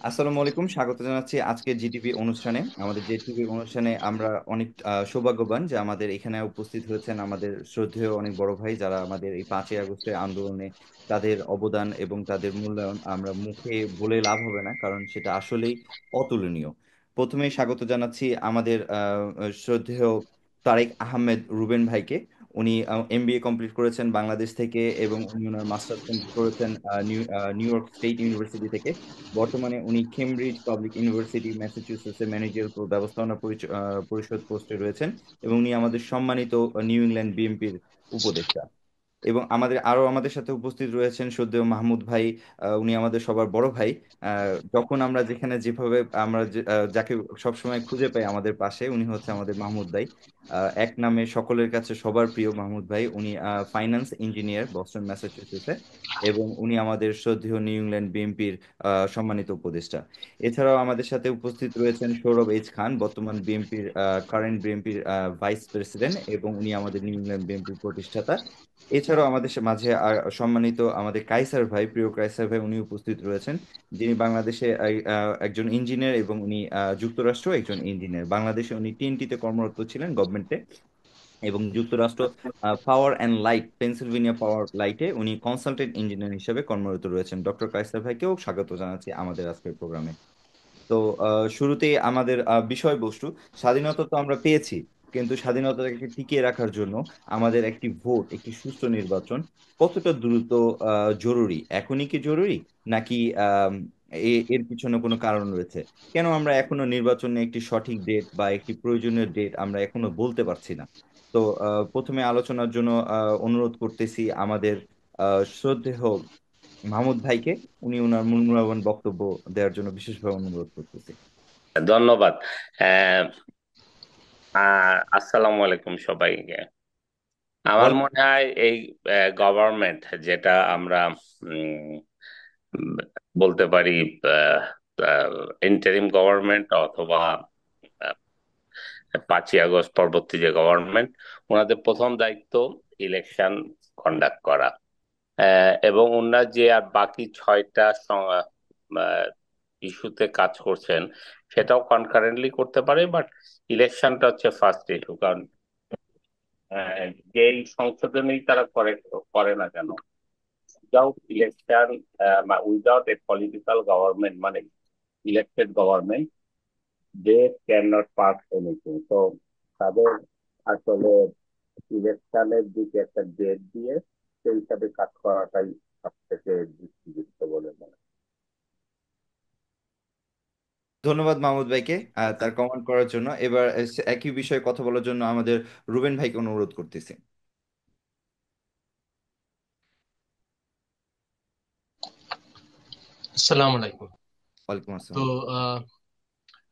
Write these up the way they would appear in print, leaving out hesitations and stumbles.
আসসালামু আলাইকুম, স্বাগত জানাচ্ছি আজকের জিটিভি অনুষ্ঠানে। আমাদের জিটিভি অনুষ্ঠানে আমরা অনেক সৌভাগ্যবান যে আমাদের এখানে উপস্থিত হয়েছেন আমাদের শ্রদ্ধেয় অনেক বড় ভাই, যারা আমাদের এই 5ই আগস্টের আন্দোলনে তাদের অবদান এবং তাদের মূল্যায়ন আমরা মুখে বলে লাভ হবে না, কারণ সেটা আসলেই অতুলনীয়। প্রথমেই স্বাগত জানাচ্ছি আমাদের শ্রদ্ধেয় তারেক আহমেদ রুবেন ভাইকে। উনি এমবিএ কমপ্লিট করেছেন বাংলাদেশ থেকে এবং উনি ওনার মাস্টার্স কমপ্লিট করেছেন নিউ ইয়র্ক স্টেট ইউনিভার্সিটি থেকে। বর্তমানে উনি কেমব্রিজ পাবলিক ইউনিভার্সিটি ম্যাসাচুসেটসে ম্যানেজার ব্যবস্থাপনা পরিষদ পোস্টে রয়েছেন এবং উনি আমাদের সম্মানিত নিউ ইংল্যান্ড বিএনপির উপদেষ্টা। এবং আমাদের সাথে উপস্থিত রয়েছেন শ্রদ্ধেয় মাহমুদ ভাই। উনি আমাদের সবার বড় ভাই। যখন আমরা যেখানে যেভাবে যাকে সবসময় খুঁজে পাই আমাদের পাশে, উনি হচ্ছে আমাদের মাহমুদ ভাই। এক নামে সকলের কাছে সবার প্রিয় মাহমুদ ভাই। উনি ফাইন্যান্স ইঞ্জিনিয়ার বস্টন ম্যাসাচুসেটসে, এবং উনি আমাদের শ্রদ্ধেয় নিউ ইংল্যান্ড বিএনপির সম্মানিত উপদেষ্টা। এছাড়াও আমাদের সাথে উপস্থিত রয়েছেন সৌরভ এইচ খান, বর্তমান বিএনপির বিএনপির ভাইস প্রেসিডেন্ট, এবং উনি আমাদের নিউ ইংল্যান্ড বিএনপির প্রতিষ্ঠাতা। এছাড়াও আমাদের মাঝে সম্মানিত আমাদের কাইসার ভাই, প্রিয় কাইসার ভাই, উনি উপস্থিত রয়েছেন, যিনি বাংলাদেশে একজন ইঞ্জিনিয়ার এবং উনি যুক্তরাষ্ট্র একজন ইঞ্জিনিয়ার। বাংলাদেশে উনি টিএনটিতে কর্মরত ছিলেন গভর্নমেন্টে, এবং যুক্তরাষ্ট্র পাওয়ার অ্যান্ড লাইট, পেনসিলভেনিয়া পাওয়ার লাইটে উনি কনসালটেন্ট ইঞ্জিনিয়ার হিসেবে কর্মরত রয়েছেন। ডক্টর কাইসার ভাইকেও স্বাগত জানাচ্ছি আমাদের আজকের প্রোগ্রামে। তো শুরুতেই আমাদের বিষয়বস্তু, স্বাধীনতা তো আমরা পেয়েছি, কিন্তু স্বাধীনতাকে টিকিয়ে রাখার জন্য আমাদের একটি ভোট, একটি সুষ্ঠু নির্বাচন কতটা দ্রুত জরুরি? এখনই কি জরুরি, নাকি এর পিছনে কোনো কারণ রয়েছে? কেন আমরা এখনো নির্বাচনে একটি সঠিক ডেট বা একটি প্রয়োজনীয় ডেট আমরা এখনো বলতে পারছি না? তো প্রথমে আলোচনার জন্য অনুরোধ করতেছি আমাদের শ্রদ্ধেয় মাহমুদ ভাইকে। উনি ওনার মূল্যবান বক্তব্য দেওয়ার জন্য বিশেষভাবে অনুরোধ করতেছি। ধন্যবাদ। আহ, আসসালামু আলাইকুম সবাইকে। আমার ওয়ালাইকুম। মনে হয় এই গভর্নমেন্ট যেটা আমরা উম, উম, বলতে পারি ইন্টারিম গভর্নমেন্ট অথবা 5ই আগস্ট পরবর্তী যে গভর্নমেন্ট, ওনাদের প্রথম দায়িত্ব ইলেকশন কন্ডাক্ট করা। এবং ওনারা যে আর বাকি 6টা ইস্যুতে কাজ করছেন সেটাও কনকারেন্টলি করতে পারে, বাট ইলেকশনটা হচ্ছে ফার্স্ট ইস্যু। কারণ যেই সংশোধনী তারা করে করে না কেন, without election, without a political government, মানে elected government, they can not pass anything. তো তাদের আসলে ইলেকশনের দিকে একটা ডেট দিয়ে সেই হিসাবে কাজ করাটাই সব থেকে যুক্তিযুক্ত বলে মনে হয়। ধন্যবাদ মাহমুদ ভাইকে তার কমেন্ট করার জন্য। এবার একই বিষয়ে কথা বলার জন্য আমাদের রুবেন ভাইকে অনুরোধ করতেছি। আসসালামু আলাইকুম। ওয়ালাইকুম তো আসসালাম। আহ,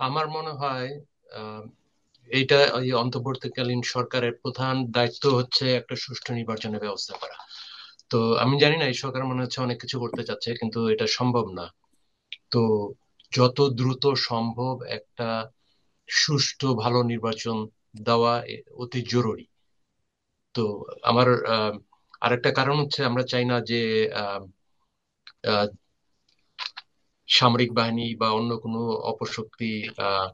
আমার মনে হয় আহ, এইটা এই অন্তর্বর্তীকালীন সরকারের প্রধান দায়িত্ব হচ্ছে একটা সুষ্ঠু নির্বাচনের ব্যবস্থা করা। তো আমি জানি না, এই সরকার মনে হচ্ছে অনেক কিছু করতে চাচ্ছে, কিন্তু এটা সম্ভব না। তো যত দ্রুত সম্ভব একটা সুষ্ঠু ভালো নির্বাচন দেওয়া অতি জরুরি। তো আমার আরেকটা কারণ হচ্ছে, আমরা চাই না যে আহ, আহ, সামরিক বাহিনী বা অন্য কোনো অপশক্তি আহ,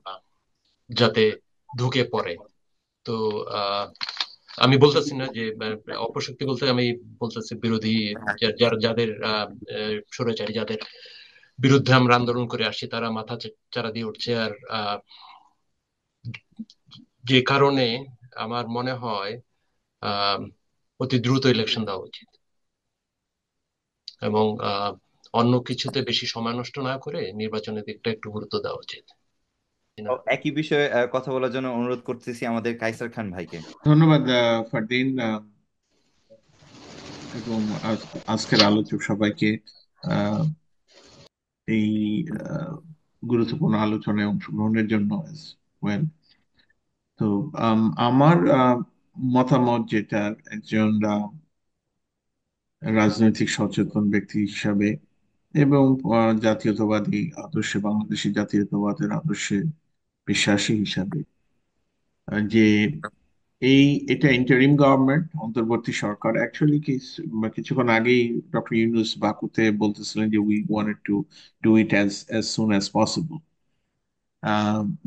যাতে ঢুকে পড়ে। তো আহ, আমি বলতেছি না যে অপশক্তি বলতে, আমি বলতেছি বিরোধী, যাদের স্বৈরাচারী, যাদের বিরুদ্ধে আমরা আন্দোলন করে আসছি, তারা মাথা চাড়া দিয়ে উঠছে। আর যে কারণে আমার মনে হয় আহ, অতি দ্রুত ইলেকশন দেওয়া উচিত, এবং অন্য কিছুতে বেশি সময় নষ্ট না করে নির্বাচনের দিকটা একটু গুরুত্ব দেওয়া উচিত, তাই না? একই বিষয়ে কথা বলার জন্য অনুরোধ করতেছি আমাদের কাইসার খান ভাইকে। ধন্যবাদ ফারদিন, এবং আজকের আলোচক সবাইকে আহ, এই আহ, গুরুত্বপূর্ণ আলোচনায় অংশগ্রহণের জন্য as well। তো আমার মতামত যেটা, একজন রাজনৈতিক সচেতন ব্যক্তি হিসাবে এবং জাতীয়তাবাদী আদর্শে, বাংলাদেশী জাতীয়তাবাদের আদর্শে বিশ্বাসী হিসাবে, যে এটা ইন্টারিম গভর্নমেন্ট, অন্তর্বর্তী সরকার। অ্যাকচুয়ালি কিছুক্ষণ আগেই ডক্টর ইউনূস বাকুতে বলতেছিলেন যে we wanted to do it as soon as possible,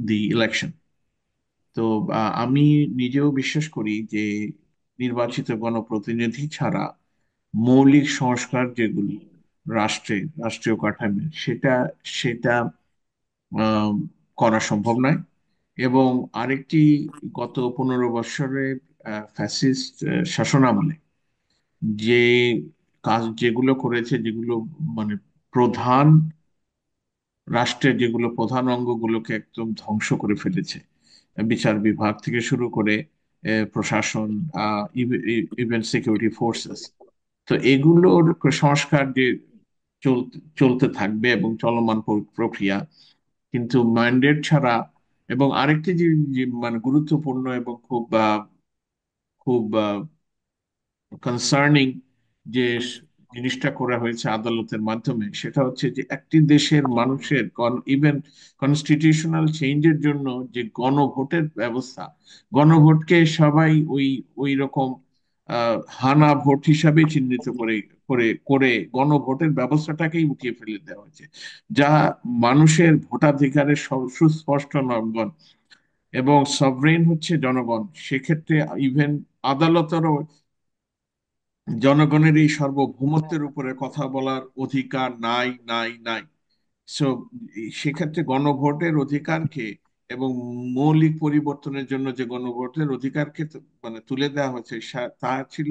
the election. তো আমি নিজেও বিশ্বাস করি যে নির্বাচিত গণপ্রতিনিধি ছাড়া মৌলিক সংস্কার যেগুলি রাষ্ট্রীয় কাঠামো, সেটা সেটা আহ, করা সম্ভব নয়। এবং আরেকটি, গত 15 বছরের ফ্যাসিস্ট শাসনামলে যে কাজ যেগুলো করেছে, যেগুলো মানে প্রধান রাষ্ট্রের যেগুলো প্রধান অঙ্গগুলোকে একদম ধ্বংস করে ফেলেছে, বিচার বিভাগ থেকে শুরু করে প্রশাসন, ইভেন সিকিউরিটি ফোর্সেস। তো এগুলোর সংস্কার যে চলতে থাকবে এবং চলমান প্রক্রিয়া, কিন্তু ম্যান্ডেট ছাড়া। এবং আরেকটি যে মানে গুরুত্বপূর্ণ এবং খুব কনসার্নিং যে জিনিসটা করা হয়েছে আদালতের মাধ্যমে, সেটা হচ্ছে যে একটি দেশের মানুষের ইভেন কনস্টিটিউশনাল চেঞ্জের জন্য যে গণভোটের ব্যবস্থা, গণভোটকে সবাই ওই ওই রকম হানা ভোট হিসাবে চিহ্নিত করে করে করে গণভোটের ব্যবস্থাটাকেই উঠিয়ে ফেলে দেওয়া হয়েছে, যা মানুষের ভোটাধিকারের সুস্পষ্ট লঙ্ঘন। এবং সভরেন হচ্ছে জনগণ, সেক্ষেত্রে ইভেন আদালতেরও জনগণের এই সার্বভৌমত্বের উপরে কথা বলার অধিকার নাই নাই নাই। সো সেক্ষেত্রে গণভোটের অধিকারকে এবং মৌলিক পরিবর্তনের জন্য যে গণভোটের অধিকারকে মানে তুলে দেওয়া হয়েছে, তা ছিল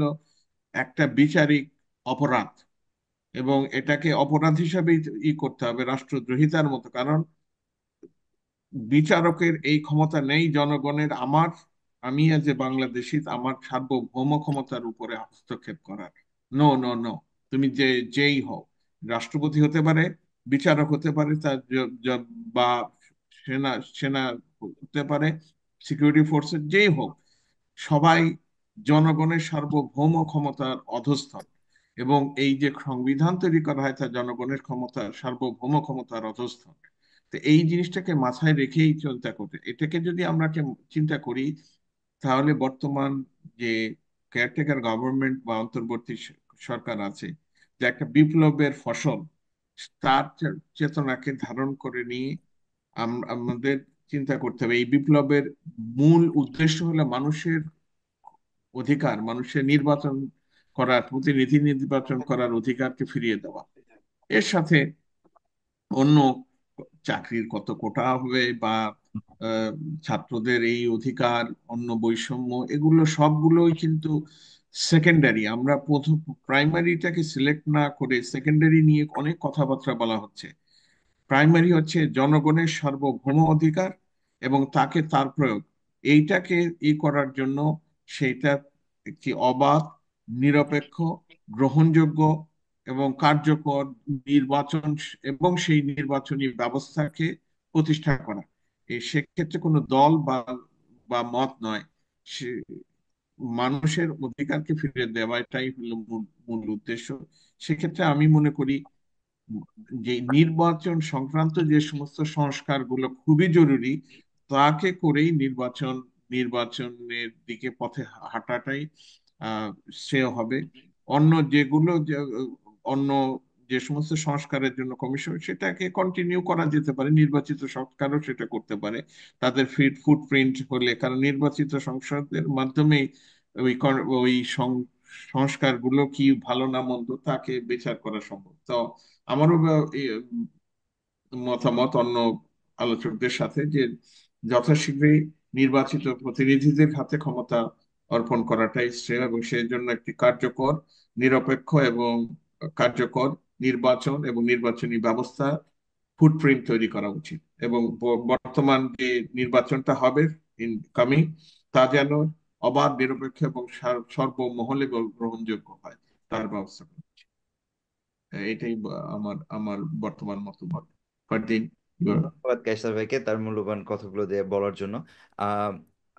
একটা বিচারিক অপরাধ। এবং এটাকে অপরাধ হিসাবেই করতে হবে, রাষ্ট্রদ্রোহিতার মতো। কারণ বিচারকের এই ক্ষমতা নেই জনগণের আমি এজ এ বাংলাদেশী আমার সার্বভৌম ক্ষমতার উপরে হস্তক্ষেপ করার। নো নো নো, তুমি যেই হও, রাষ্ট্রপতি হতে পারে, বিচারক হতে পারে, বা সেনা সেনা হতে পারে, সিকিউরিটি ফোর্সের যেই হোক, সবাই জনগণের সার্বভৌম ক্ষমতার অধস্তন। এবং এই যে সংবিধান তৈরি করা হয় তা জনগণের সার্বভৌম ক্ষমতার অধস্তন। তো এই জিনিসটাকে মাথায় রেখেই চিন্তা করতে, এটাকে যদি আমরা চিন্তা করি, তাহলে বর্তমান যে কেয়ারটেকার গভর্নমেন্ট বা অন্তর্বর্তী সরকার আছে, যে একটা বিপ্লবের ফসল, তার চেতনাকে ধারণ করে নিয়ে আমাদের চিন্তা করতে হবে। এই বিপ্লবের মূল উদ্দেশ্য হলো মানুষের অধিকার, মানুষের প্রতিনিধি নির্বাচন করার অধিকারকে ফিরিয়ে দেওয়া। এর সাথে অন্য চাকরির কত কোটা হবে, বা আহ, ছাত্রদের এই অধিকার, অন্য বৈষম্য, এগুলো সবগুলোই কিন্তু সেকেন্ডারি। আমরা প্রথম প্রাইমারিটাকে সিলেক্ট না করে সেকেন্ডারি নিয়ে অনেক কথাবার্তা বলা হচ্ছে। প্রাইমারি হচ্ছে জনগণের সার্বভৌম অধিকার এবং তাকে তার প্রয়োগ। এইটাকে করার জন্য সেইটা একটি অবাধ, নিরপেক্ষ, গ্রহণযোগ্য এবং কার্যকর নির্বাচন এবং সেই নির্বাচনী ব্যবস্থাকে প্রতিষ্ঠা করা। সেক্ষেত্রে কোনো দল বা বা মত নয়, সে মানুষের অধিকারকে ফিরিয়ে দেওয়া, এটাই হলো মূল মূল উদ্দেশ্য। সেক্ষেত্রে আমি মনে করি যে নির্বাচন সংক্রান্ত যে সমস্ত সংস্কারগুলো খুবই জরুরি, তাকে করেই নির্বাচনের দিকে পথে হাঁটাটাই আহ শ্রেয় হবে। অন্য যেগুলো অন্য যে সমস্ত সংস্কারের জন্য কমিশন, সেটাকে কন্টিনিউ করা যেতে পারে, নির্বাচিত সরকারও সেটা করতে পারে তাদের ফুটপ্রিন্ট হলে। কারণ নির্বাচিত সংসদের মাধ্যমেই ওই সংস্কারগুলো কি ভালো না মন্দ তাকে বিচার করা সম্ভব। তো আমারও মতামত অন্য আলোচকদের সাথে, যে যথাশীঘ্রই নির্বাচিত প্রতিনিধিদের হাতে ক্ষমতা অর্পণ করাটাই শ্রেয়, এবং সেই জন্য একটি কার্যকর, নিরপেক্ষ এবং কার্যকর নির্বাচন এবং নির্বাচনী ব্যবস্থা ফুটপ্রিন্ট তৈরি করা উচিত। এবং বর্তমান যে নির্বাচনটা হবে কামিং, তা যেন অবাধ, নিরপেক্ষ এবং সর্বমহলে গ্রহণযোগ্য হয়, তার ব্যবস্থা করা উচিত। এটাই আমার আমার বর্তমান মতামত। ফারদিন, ধন্যবাদ কায়সার ভাইকে তার মূল্যবান কথাগুলো দিয়ে বলার জন্য।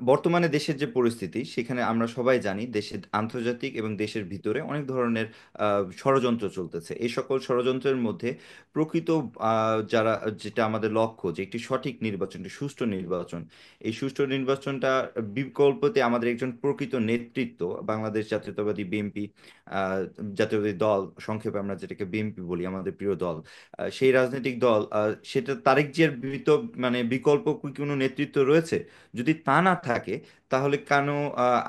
বর্তমানে দেশের যে পরিস্থিতি সেখানে আমরা সবাই জানি দেশের আন্তর্জাতিক এবং দেশের ভিতরে অনেক ধরনের ষড়যন্ত্র চলতেছে। এই সকল ষড়যন্ত্রের মধ্যে প্রকৃত যারা, যেটা আমাদের লক্ষ্য যে একটি সঠিক নির্বাচন, একটি সুষ্ঠু নির্বাচন, এই সুষ্ঠু নির্বাচনটা বিকল্পতে আমাদের একজন প্রকৃত নেতৃত্ব, বাংলাদেশ জাতীয়তাবাদী বিএনপি, জাতীয়তাবাদী দল, সংক্ষেপে আমরা যেটাকে বিএনপি বলি, আমাদের প্রিয় দল, সেই রাজনৈতিক দল, সেটা তারেক জিয়ার মানে বিকল্প কি কোনো নেতৃত্ব রয়েছে? যদি তা না থাকে তাহলে কেন,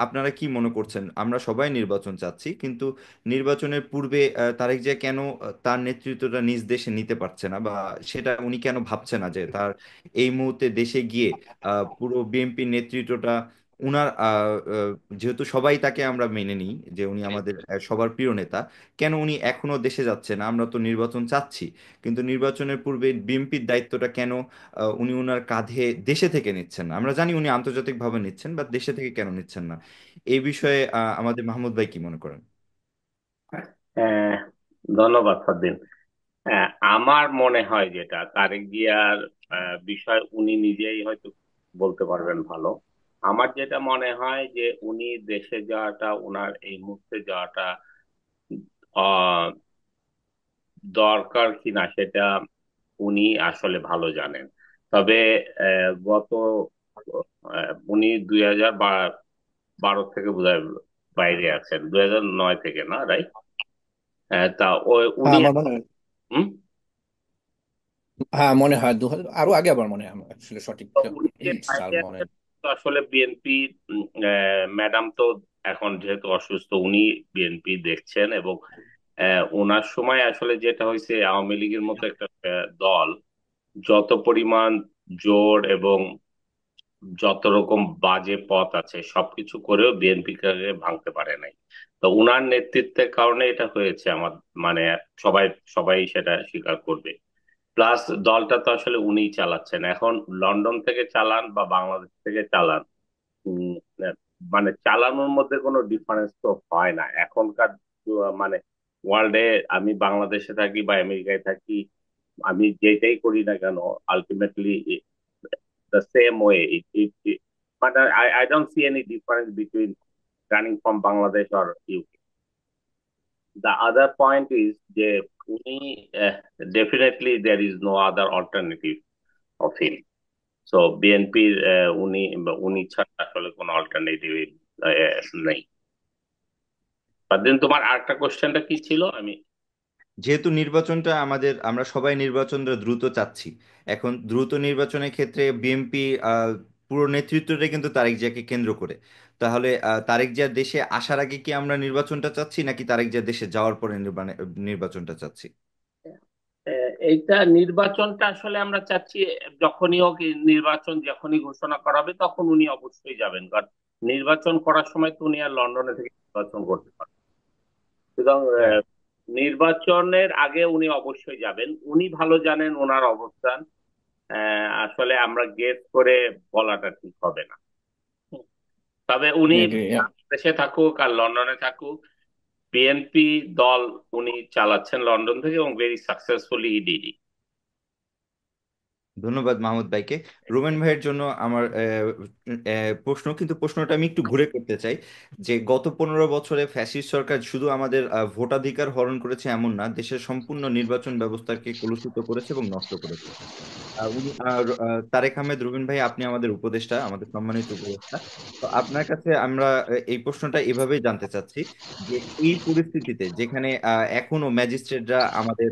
আপনারা কি মনে করছেন, আমরা সবাই নির্বাচন চাচ্ছি কিন্তু নির্বাচনের পূর্বে তারেক জিয়া কেন তার নেতৃত্বটা নিজ দেশে নিতে পারছে না, বা সেটা উনি কেন ভাবছে না যে তার এই মুহূর্তে দেশে গিয়ে পুরো বিএনপির নেতৃত্বটা উনার, যেহেতু সবাই তাকে আমরা মেনে নিই যে উনি আমাদের সবার প্রিয় নেতা, কেন উনি এখনো দেশে যাচ্ছে না? আমরা তো নির্বাচন চাচ্ছি, কিন্তু নির্বাচনের পূর্বে বিএনপির দায়িত্বটা কেন উনি ওনার কাঁধে দেশে থেকে নিচ্ছেন না? আমরা জানি উনি আন্তর্জাতিকভাবে নিচ্ছেন, বা দেশে থেকে কেন নিচ্ছেন না? এই বিষয়ে আমাদের মাহমুদ ভাই কি মনে করেন? আহ, ধন্যবাদ ফারদিন। আমার মনে হয় যেটা তারেক জিয়ার বিষয় উনি নিজেই হয়তো বলতে পারবেন ভালো। আমার যেটা মনে হয় যে উনি দেশে যাওয়াটা, উনার এই মুহূর্তে যাওয়াটা আহ দরকার কিনা সেটা উনি আসলে ভালো জানেন। তবে গত উনি 2012 থেকে বোধহয় বাইরে আছেন, 2009 থেকে, না রাইট? তা হ্যাঁ উনি আমার মনে হয়, হুম হ্যাঁ মনে হয় আরো আগে আবার মনে হয়, আমার আসলে সঠিক তো উনি যে সাল বাইরে মনে আছেন, তো আসলে বিএনপি ম্যাডাম তো এখন যেহেতু অসুস্থ, উনি বিএনপি দেখছেন। এবং ওনার সময় আসলে যেটা হয়েছে, আওয়ামী লীগের মতো একটা দল যত পরিমাণ জোর এবং যত রকম বাজে পথ আছে সবকিছু করেও বিএনপি কে ভাঙতে পারে নাই। তো উনার নেতৃত্বের কারণে এটা হয়েছে। আমার মানে সবাই সবাই সেটা স্বীকার করবে। প্লাস দলটা তো আসলে উনিই চালাচ্ছেন এখন, লন্ডন থেকে চালান বা বাংলাদেশ থেকে চালান, উম, মানে চালানোর মধ্যে কোনো ডিফারেন্স তো হয় না এখনকার মানে ওয়ার্ল্ডে। আমি বাংলাদেশে থাকি বা আমেরিকায় থাকি, আমি যেটাই করি না কেন, ultimately the same way. But I don't see any difference between running from Bangladesh or UK. The other point is যে উনি definitely there is no other alternative of him. So বিএনপির উনি ছাড়া আসলে কোনো অল্টারনেটিভ নেই। তোমার আরেকটা কোশ্চেনটা কি ছিল? আমি যেহেতু নির্বাচনটা আমাদের, আমরা সবাই নির্বাচনটা দ্রুত চাচ্ছি, এখন দ্রুত নির্বাচনের ক্ষেত্রে বিএনপি পুরো নেতৃত্বটা কিন্তু তারেক জিয়াকে কেন্দ্র করে। তাহলে তারেক জিয়া দেশে আসার আগে কি আমরা নির্বাচনটা চাচ্ছি, নাকি তারেক জিয়া দেশে যাওয়ার পরে নির্বাচনটা চাচ্ছি? এইটা নির্বাচনটা আসলে আমরা চাচ্ছি যখনই হোক, এই নির্বাচন যখনই ঘোষণা করা হবে তখন উনি অবশ্যই যাবেন, কারণ নির্বাচন করার সময় তো উনি আর লন্ডনে থেকে নির্বাচন করতে পারেন। সুতরাং রাইট। নির্বাচনের আগে উনি অবশ্যই যাবেন। উনি ভালো জানেন ওনার অবস্থান। আসলে আমরা গেস করে বলাটা ঠিক হবে না। তবে উনি দেশে থাকুক আর লন্ডনে থাকুক, বিএনপি দল উনি চালাচ্ছেন লন্ডন থেকে, এবং very successfully he did it. ধন্যবাদ মাহমুদ ভাইকে। রোমেন ভাইয়ের জন্য আমার প্রশ্ন, কিন্তু প্রশ্নটা আমি একটু ঘুরে করতে চাই। যে গত 15 বছরে ফ্যাসিস্ট সরকার শুধু আমাদের ভোটাধিকার হরণ করেছে এমন না, দেশের সম্পূর্ণ নির্বাচন ব্যবস্থাকে কলুষিত করেছে এবং নষ্ট করেছে। তারেক আহমেদ রুবিন ভাই, আপনি আমাদের উপদেষ্টা, আমাদের সম্মানিত উপদেষ্টা। তো আপনার কাছে আমরা এই প্রশ্নটা এভাবেই জানতে চাচ্ছি যে এই পরিস্থিতিতে যেখানে এখনো ম্যাজিস্ট্রেটরা আমাদের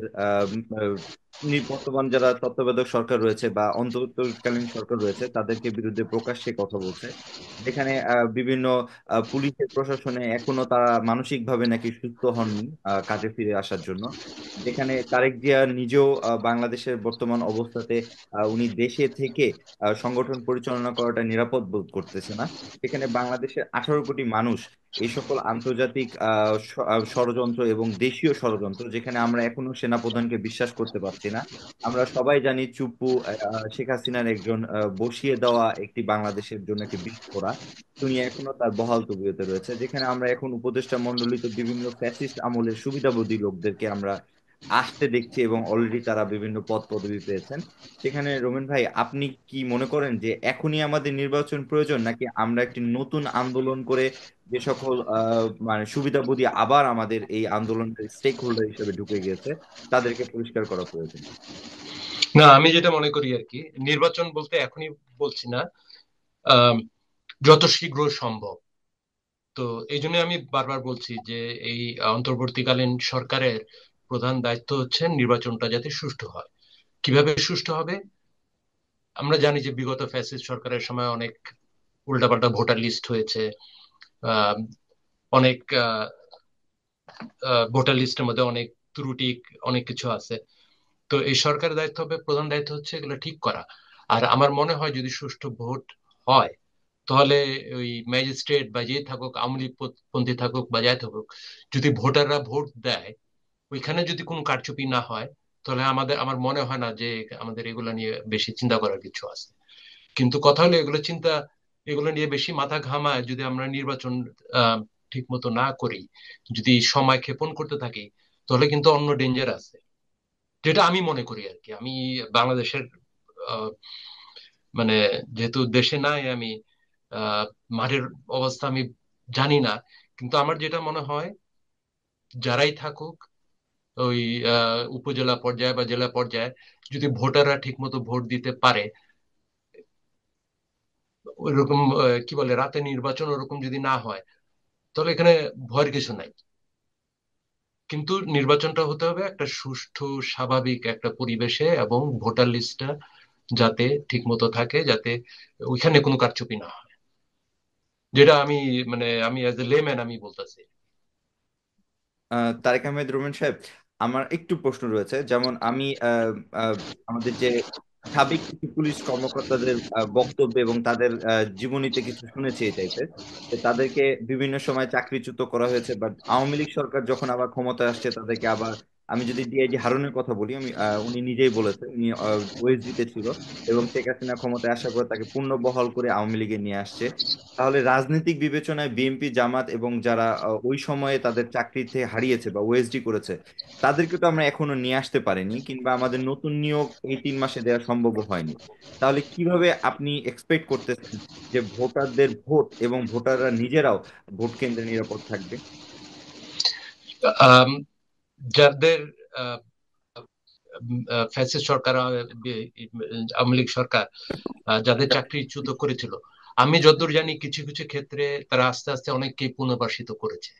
বর্তমান যারা তত্ত্বাবধায়ক সরকার রয়েছে বা অন্তর্বর্তীকালীন সরকার রয়েছে তাদেরকে বিরুদ্ধে প্রকাশ্যে কথা বলছে, যেখানে বিভিন্ন পুলিশের প্রশাসনে এখনো তারা মানসিকভাবে নাকি সুস্থ হননি কাজে ফিরে আসার জন্য, যেখানে তারেক জিয়া নিজেও বাংলাদেশের বর্তমান অবস্থাতে উনি দেশে থেকে সংগঠন পরিচালনা করাটা নিরাপদ বোধ করতেছে না, সেখানে বাংলাদেশের 18 কোটি মানুষ এই সকল আন্তর্জাতিক ষড়যন্ত্র এবং দেশীয় ষড়যন্ত্র, যেখানে আমরা এখনো সেনাপ্রধানকে বিশ্বাস করতে পারছি না। আমরা সবাই জানি চুপ্পু শেখ হাসিনার একজন বসিয়ে দেওয়া একটি বাংলাদেশের জন্য একটি বিস্ফোরা, তিনি এখনো তার বহাল তবিয়তে রয়েছে, যেখানে আমরা এখন উপদেষ্টা মণ্ডলীতে বিভিন্ন ফ্যাসিস্ট আমলের সুবিধাবাদী লোকদেরকে আমরা আসতে দেখছি এবং অলরেডি তারা বিভিন্ন পদ পদবি পেয়েছেন। সেখানে রোমেন ভাই, আপনি কি মনে করেন যে এখনই আমাদের নির্বাচন প্রয়োজন, নাকি আমরা একটি নতুন আন্দোলন করে যে সকল মানে সুবিধাভোগী আবার আমাদের এই আন্দোলনের স্টেক হোল্ডার হিসেবে ঢুকে গিয়েছে তাদেরকে পরিষ্কার করা প্রয়োজন? না, আমি যেটা মনে করি আর কি, নির্বাচন বলতে এখনই বলছি না, আহ যত শীঘ্র সম্ভব। তো এই জন্য আমি বারবার বলছি যে এই অন্তর্বর্তীকালীন সরকারের প্রধান দায়িত্ব হচ্ছে নির্বাচনটা যাতে সুষ্ঠু হয়। কিভাবে সুষ্ঠু হবে? আমরা জানি যে বিগত ফ্যাসিস্ট সরকারের সময় অনেক উল্টাপাল্টা ভোটার লিস্ট হয়েছে। আহ, অনেক ভোটার লিস্টের মধ্যে অনেক ত্রুটি, অনেক কিছু আছে। তো এই সরকারের দায়িত্ব হবে, প্রধান দায়িত্ব হচ্ছে এগুলো ঠিক করা। আর আমার মনে হয় যদি সুষ্ঠু ভোট হয়, তাহলে ওই ম্যাজিস্ট্রেট বা যে থাকুক, আওয়ামী লীগ পন্থী থাকুক বা যাই থাকুক, যদি ভোটাররা ভোট দেয়, ওইখানে যদি কোনো কারচুপি না হয়, তাহলে আমার মনে হয় না যে আমাদের এগুলো নিয়ে বেশি চিন্তা করার কিছু আছে। কিন্তু কথা হলো, এগুলো নিয়ে বেশি মাথা ঘামায় যদি আমরা নির্বাচন ঠিক মতো না করি, যদি সময় ক্ষেপণ করতে থাকি, তাহলে কিন্তু অন্য ডেঞ্জার আছে, যেটা আমি মনে করি আর কি। আমি বাংলাদেশের আহ, মানে যেহেতু দেশে নাই আমি, আহ, মাঠের অবস্থা আমি জানি না, কিন্তু আমার যেটা মনে হয়, যারাই থাকুক ওই উপজেলা পর্যায়ে বা জেলা পর্যায়ে, যদি ভোটাররা ঠিক মতো ভোট দিতে পারে, ওইরকম কি বলে রাতে নির্বাচন ওরকম যদি না হয়, তাহলে এখানে ভয়ের কিছু নাই। কিন্তু নির্বাচনটা হতে হবে একটা সুষ্ঠু স্বাভাবিক একটা পরিবেশে, এবং ভোটার লিস্টটা যাতে ঠিক মতো থাকে, যাতে ওইখানে কোনো কারচুপি না হয়, যেটা আমি আমি অ্যাজ এ লেম্যান আমি বলতেছি। তারেক আহমেদ রোমেন সাহেব, আমার একটু প্রশ্ন রয়েছে। যেমন আমি আমাদের যে সাবেক কিছু পুলিশ কর্মকর্তাদের বক্তব্য এবং তাদের জীবনীতে কিছু শুনেছি এই টাইপের, যে তাদেরকে বিভিন্ন সময় চাকরিচ্যুত করা হয়েছে, বাট আওয়ামী লীগ সরকার যখন আবার ক্ষমতায় আসছে তাদেরকে আবার, আমি যদি ডিআইজি হারুনের কথা বলি, উনি নিজেই বলেছে উনি ওএসডিতে ছিল এবং শেখ হাসিনা ক্ষমতায় আসার পর তাকে পূর্ণ বহাল করে আওয়ামী লীগে নিয়ে আসছে। তাহলে রাজনৈতিক বিবেচনায় বিএনপি, জামাত এবং যারা ওই সময়ে তাদের চাকরিতে হারিয়েছে বা ওএসডি করেছে, তাদেরকে তো আমরা এখনো নিয়ে আসতে পারিনি, কিংবা আমাদের নতুন নিয়োগ এই 3 মাসে দেওয়া সম্ভব হয়নি। তাহলে কিভাবে আপনি এক্সপেক্ট করতেছেন যে ভোটারদের ভোট এবং ভোটাররা নিজেরাও ভোট কেন্দ্রে নিরাপদ থাকবে? আম, যাদের ফ্যাসিস্ট সরকার, আওয়ামী লীগ সরকার যাদের চাকরিচ্যুত করেছিল, আমি যতদূর জানি কিছু কিছু ক্ষেত্রে তারা আস্তে আস্তে অনেককেই পুনর্বাসিত করেছে।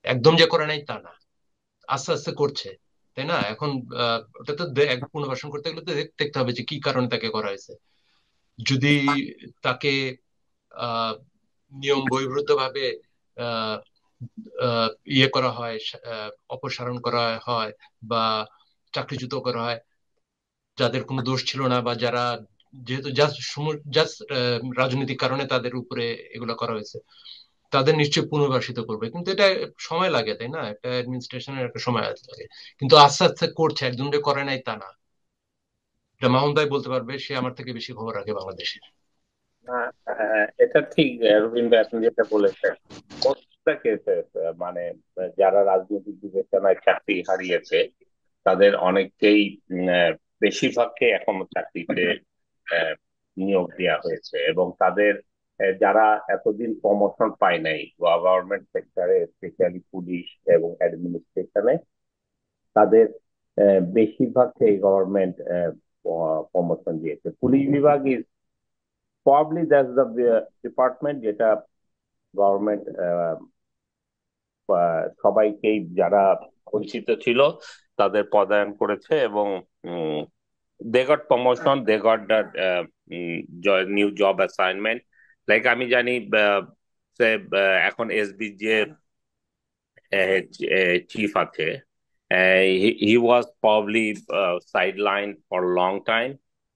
একদম যে করে নাই তা না, আস্তে আস্তে করছে, তাই না? এখন ওটা তো পুনর্বাসন করতে গেলে তো দেখতে হবে যে কি কারণে তাকে করা হয়েছে। যদি তাকে আহ নিয়ম বহির্ভূত ভাবে আহ ইয়ে করা হয়, অপসারণ করা হয় বা চাকরিচ্যুত করা হয়, যাদের কোনো দোষ ছিল না, বা যারা যেহেতু জাস্ট রাজনৈতিক কারণে তাদের উপরে এগুলো করা হয়েছে, তাদের নিশ্চয়ই পুনর্বাসিত করবে। কিন্তু এটা সময় লাগে, তাই না? একটা অ্যাডমিনিস্ট্রেশনের একটা সময় লাগে। কিন্তু আস্তে আস্তে করছে, একদম যে করে নাই তা না। এটা মাহমুদ ভাই বলতে পারবে, সে আমার থেকে বেশি খবর রাখে বাংলাদেশের। এটা ঠিক রবীন্দ্র, আপনি যেটা বলেছেন, প্রত্যেকটা কেসে মানে যারা রাজনৈতিক বিবেচনায় চাকরি হারিয়েছে তাদের অনেককেই বেশিরভাগকে এখনো চাকরিতে আহ, নিয়োগ দেওয়া হয়েছে, এবং তাদের যারা এতদিন প্রমোশন পায় নাই গভর্নমেন্ট সেক্টরে, স্পেশালি পুলিশ এবং অ্যাডমিনিস্ট্রেশনে, তাদের বেশিরভাগকে গভর্নমেন্ট প্রমোশন দিয়েছে। পুলিশ বিভাগ is probably that's the department যেটা গভর্নমেন্ট সবাইকেই যারা পরিচিত ছিল তাদের পদায়ন করেছে, এবং they got promotion, they got the new job assignment. Like আমি জানি এখন এসবি যে chief আছে, he was probably sidelined for a long time.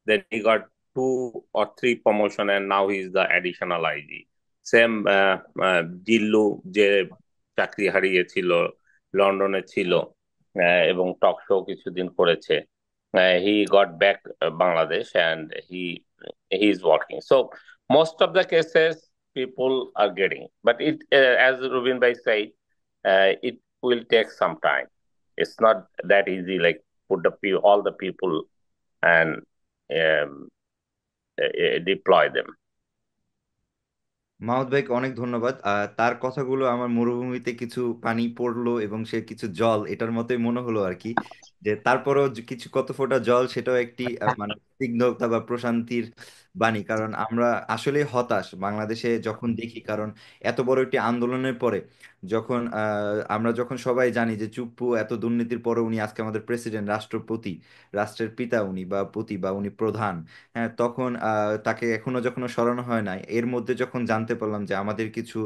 Then he got 2 or 3 promotion and now he is the additional IG. Same জিল্লু যে চাকরি হারিয়েছিল, লন্ডনে ছিল, এবং টক শো কিছুদিন করেছে, he got back Bangladesh and he is working. So most of the cases people are getting, but it as Rubin Bhai said, it will take some time. It's not that easy, like put all the people and um, deploy them. Mahmud ভাইকে অনেক ধন্যবাদ। তার কথাগুলো আমার মরুভূমিতে কিছু পানি পড়লো এবং সে কিছু জল এটার মতোই মনে হলো আর কি। যে তারপরও যে কিছু কত ফোঁটা জল সেটাও একটি মানে স্নিগ্ধতা বা প্রশান্তির বাণী। কারণ আমরা আসলে হতাশ বাংলাদেশে যখন দেখি, কারণ এত বড় একটি আন্দোলনের পরে যখন আমরা যখন সবাই জানি যে চুপ্পু এত দুর্নীতির পরে উনি আজকে আমাদের প্রেসিডেন্ট, রাষ্ট্রপতি, রাষ্ট্রের পিতা উনি, বা পতি, বা উনি প্রধান। হ্যাঁ, তখন তাকে এখনো যখন সরানো হয় না, এর মধ্যে যখন জানতে পারলাম যে আমাদের কিছু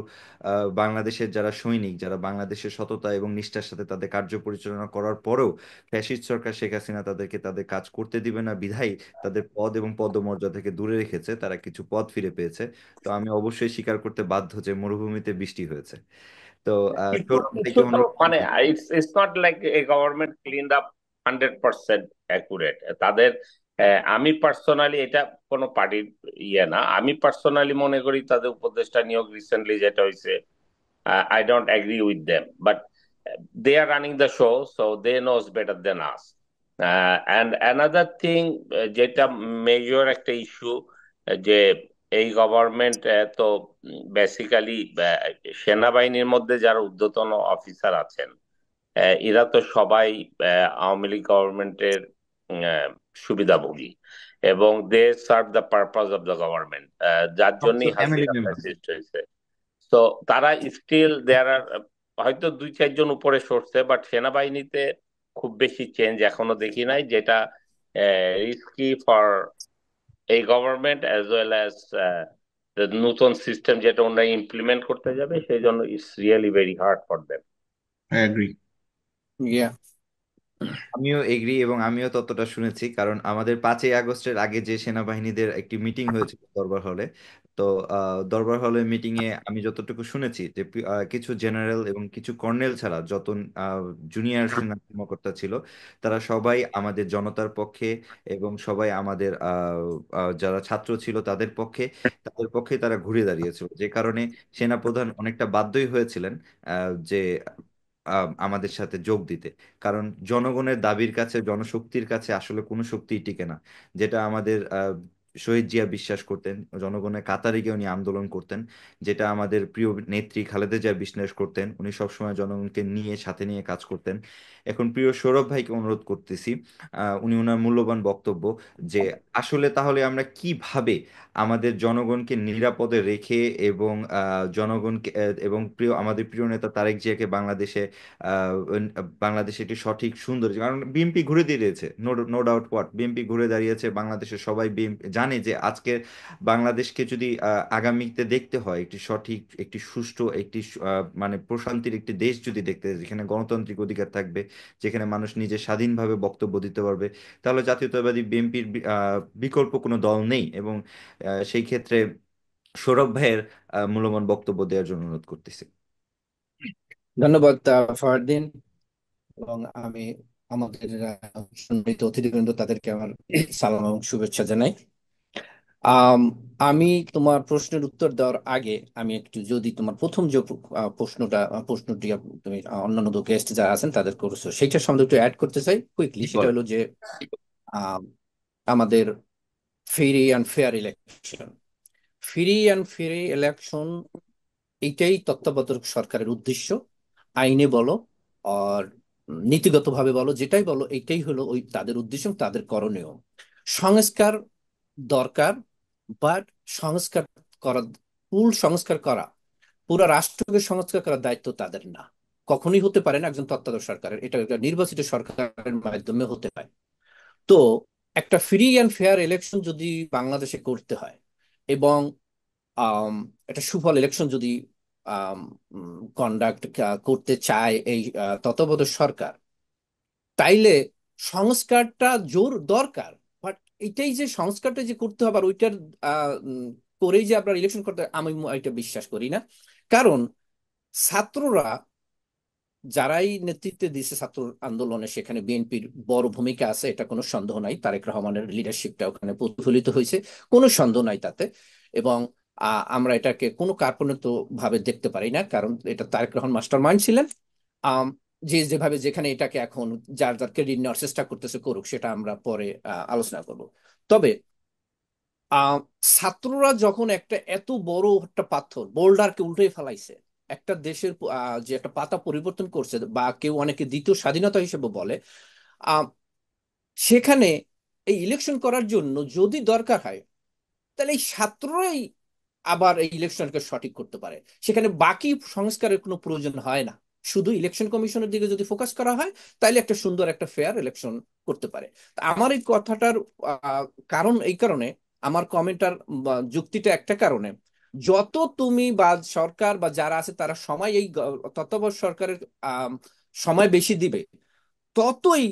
বাংলাদেশের যারা সৈনিক, যারা বাংলাদেশের সততা এবং নিষ্ঠার সাথে তাদের কার্য পরিচালনা করার পরেও ফ্যাসিস্ট সরকার শেখ হাসিনা তাদেরকে তাদের কাজ করতে দিবে না বিধায় তাদের পদ এবং পদমর্যাদা থেকে দূরে রেখেছে, তারা কিছু পদ ফিরে পেয়েছে। তো আমি অবশ্যই স্বীকার করতে বাধ্য যে মরুভূমিতে বৃষ্টি হয়েছে। তো কিছু সৌরভ কিছু ভাইকে তো অনুরোধ মানে করছি। It's not like a government cleaned up 100% accurate তাদের। আমি পার্সোনালি, এটা কোনো পার্টির ইয়ে না, আমি পার্সোনালি মনে করি তাদের উপদেষ্টা নিয়োগ রিসেন্টলি যেটা হয়েছে, I don't agree with them, but they are running the show, so they knows better than us. And another thing, যেটা মেজর একটা ইস্যু, যে এই গভর্নমেন্ট তো বেসিক্যালি সেনাবাহিনীর মধ্যে যারা ঊর্ধ্বতন অফিসার আছেন, এরা তো সবাই আওয়ামী লীগ গভর্নমেন্টের সুবিধাভোগী, এবং they serve the purpose of the government, যার সবচেয়ে জন্যই ফ্যামিলি হাসিনা মেম্বার। ফ্যাসিস্ট হয়েছে। তো তারা স্টিল দেয়ার আর, হয়তো দুই চারজন উপরে সরছে, বাট সেনাবাহিনীতে খুব বেশি চেঞ্জ এখনো দেখি নাই, যেটা রিস্কি ফর এই গভর্নমেন্ট অ্যাজ ওয়েল অ্যাজ নতুন সিস্টেম যেটা ওনারা ইমপ্লিমেন্ট করতে যাবে, সেই জন্য it's really very hard for them. I agree. Yeah আমিও এগ্রি এবং আমিও ততটা শুনেছি, কারণ আমাদের 5ই আগস্টের আগে যে সেনাবাহিনীদের একটি মিটিং হয়েছিল দরবার হলে। তো দরবার হলের মিটিং এ আমি যতটুকু শুনেছি যে কিছু জেনারেল এবং কিছু কর্নেল ছাড়া যত জুনিয়র সেনা কর্মকর্তা ছিল তারা সবাই আমাদের জনতার পক্ষে, এবং সবাই আমাদের যারা ছাত্র ছিল তাদের পক্ষে তারা ঘুরে দাঁড়িয়েছিল, যে কারণে সেনাপ্রধান অনেকটা বাধ্যই হয়েছিলেন যে আমাদের সাথে যোগ দিতে। কারণ জনগণের দাবির কাছে, জনশক্তির কাছে আসলে কোনো শক্তিই টিকে না। যেটা আমাদের শহীদ জিয়া বিশ্বাস করতেন, জনগণের কাতারে গিয়ে উনি আন্দোলন করতেন। যেটা আমাদের প্রিয় নেত্রী খালেদা জিয়া বিশ্বাস করতেন, উনি সবসময় জনগণকে নিয়ে সাথে নিয়ে কাজ করতেন। এখন প্রিয় সৌরভ ভাইকে অনুরোধ করতেছি, উনি ওনার মূল্যবান বক্তব্য, যে আসলে তাহলে আমরা কিভাবে আমাদের জনগণকে নিরাপদে রেখে এবং জনগণকে এবং আমাদের প্রিয় নেতা তারেক জিয়াকে বাংলাদেশে একটি সঠিক সুন্দর, কারণ বিএনপি ঘুরে দাঁড়িয়েছে, no no doubt what, BNP ঘুরে দাঁড়িয়েছে বাংলাদেশের সবাই বিএনপি জানে যে আজকে বাংলাদেশকে যদি আগামীতে দেখতে হয় একটি সঠিক, একটি সুষ্ঠু, একটি মানে প্রশান্তির একটি দেশ যদি দেখতে হয়, যেখানে গণতান্ত্রিক অধিকার থাকবে, যেখানে মানুষ নিজে স্বাধীনভাবে বক্তব্য দিতে পারবে, তাহলে জাতীয়তাবাদী বিএনপির বিকল্প কোনো দল নেই। এবং সেই ক্ষেত্রে সৌরভ ভাইয়ের মূল্যবান বক্তব্য দেওয়ার জন্য অনুরোধ করতেছি। ধন্যবাদ ফারদিন। এবং আমি আমাদের সম্মানিত অতিথিবৃন্দ তাদেরকে আমার সালাম এবং শুভেচ্ছা জানাই। আম, আমি তোমার প্রশ্নের উত্তর দেওয়ার আগে আমি একটু, যদি তোমার প্রথম যে প্রশ্নটি তুমি অন্যান্য গেস্ট যারা আছেন তাদের করেছো, সেইটার সম্বন্ধে একটু অ্যাড করতে চাই কুইকলি। জি, সেটা বলেন। হলো যে আম, আমাদের ফ্রি অ্যান্ড ফেয়ার ইলেকশন এইটাই তত্ত্বাবধায়ক সরকারের উদ্দেশ্য। আইনে বলো আর নীতিগতভাবে বলো, যেটাই বলো, এইটাই হলো ওই তাদের উদ্দেশ্য, তাদের করণীয়। সংস্কার দরকার, বাট সংস্কার করা, সংস্কার করা, পুরো রাষ্ট্রকে সংস্কার করার দায়িত্ব তাদের না, কখনোই হতে পারে না একজন তত্ত্বাবধায়ক সরকারের। এটা একটা নির্বাচিত সরকারের মাধ্যমে হতে হয়। তো একটা ফ্রি অ্যান্ড ফেয়ার ইলেকশন যদি বাংলাদেশে করতে হয়, এবং আম, একটা সুফল ইলেকশন যদি কন্ডাক্ট করতে চায় এই তত্ত্বাবধায়ক সরকার, তাইলে সংস্কারটা জোর দরকার। বাট এটাই যে সংস্কারটা যে করতে হবে আর ওইটার করেই যে আপনার ইলেকশন করতে হবে, আমি এটা বিশ্বাস করি না। কারণ ছাত্ররা যারাই নেতৃত্বে দিচ্ছে ছাত্র আন্দোলনে, সেখানে বিএনপির বড় ভূমিকা আছে, এটা কোনো সন্দেহ নাই। তারেক রহমানের লিডারশিপটা ওখানে প্রতিফলিত হয়েছে, কোনো সন্দেহ নাই তাতে। এবং আমরা এটাকে কোনো কার্পণ্যিত ভাবে দেখতে পারি না, কারণ এটা তারেক রহমান মাস্টার মাইন্ড ছিলেন। যে যেভাবে যেখানে এটাকে এখন যার যার ক্রেডিট নেওয়ার চেষ্টা করতেছে করুক, সেটা আমরা পরে আলোচনা করব। তবে আহ ছাত্ররা যখন একটা এত বড় একটা পাথর বোল্ডারকে উল্টে ফেলাইছে, একটা দেশের যে একটা পাতা পরিবর্তন করছে, বা কেউ অনেকে দ্বিতীয় স্বাধীনতা হিসেবে বলে, আহ সেখানে এই ইলেকশন করার জন্য যদি দরকার হয়, তাহলে এই ছাত্ররাই আবার এই ইলেকশনকে সঠিক করতে পারে। সেখানে বাকি সংস্কারের কোনো প্রয়োজন হয় না। শুধু ইলেকশন কমিশনের দিকে যদি ফোকাস করা হয়, তাহলে একটা সুন্দর একটা ফেয়ার ইলেকশন করতে পারে। তা আমার এই কথাটার কারণ এই কারণে, আমার কমেন্টার যুক্তিটা একটা কারণে, যত তুমি বা সরকার বা যারা আছে তারা সময় এই তত্ত্বাবধায়ক সরকারের আম, সময় বেশি দিবে, ততই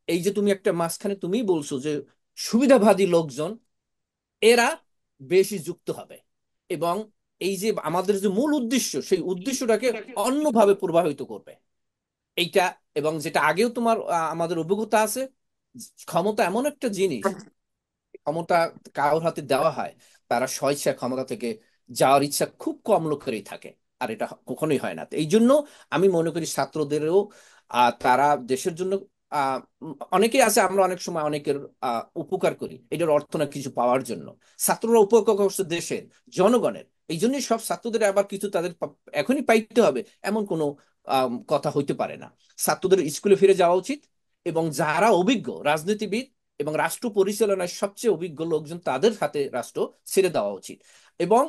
এই যে তুমি একটা মাঝখানে তুমি বলছো যে সুবিধাবাদী লোকজন, এরা বেশি যুক্ত হবে, এবং এই যে আমাদের যে মূল উদ্দেশ্য, সেই উদ্দেশ্যটাকে অন্যভাবে প্রভাবিত করবে এইটা। এবং যেটা আগেও তোমার আমাদের অভিজ্ঞতা আছে, ক্ষমতা এমন একটা জিনিস, ক্ষমতা কারোর হাতে দেওয়া হয়, তারা স্বেচ্ছায় ক্ষমতা থেকে যাওয়ার ইচ্ছা খুব কম লোকেরই থাকে, আর এটা কখনোই হয় না। তো এই জন্য আমি মনে করি ছাত্রদেরও তারা দেশের জন্য অনেকেই আছে, আমরা অনেক সময় অনেকের উপকার করি এটার অর্থ না কিছু পাওয়ার জন্য। ছাত্ররা উপকার করছে দেশের, জনগণের। এই জন্যই সব ছাত্রদের আবার কিছু তাদের এখনই পাইতে হবে এমন কোনো কথা হইতে পারে না। ছাত্রদের স্কুলে ফিরে যাওয়া উচিত, এবং যারা অভিজ্ঞ রাজনীতিবিদ এবং রাষ্ট্র পরিচালনায় সবচেয়ে অভিজ্ঞ লোকজন, তাদের হাতে রাষ্ট্র ছেড়ে দেওয়া উচিত, এবং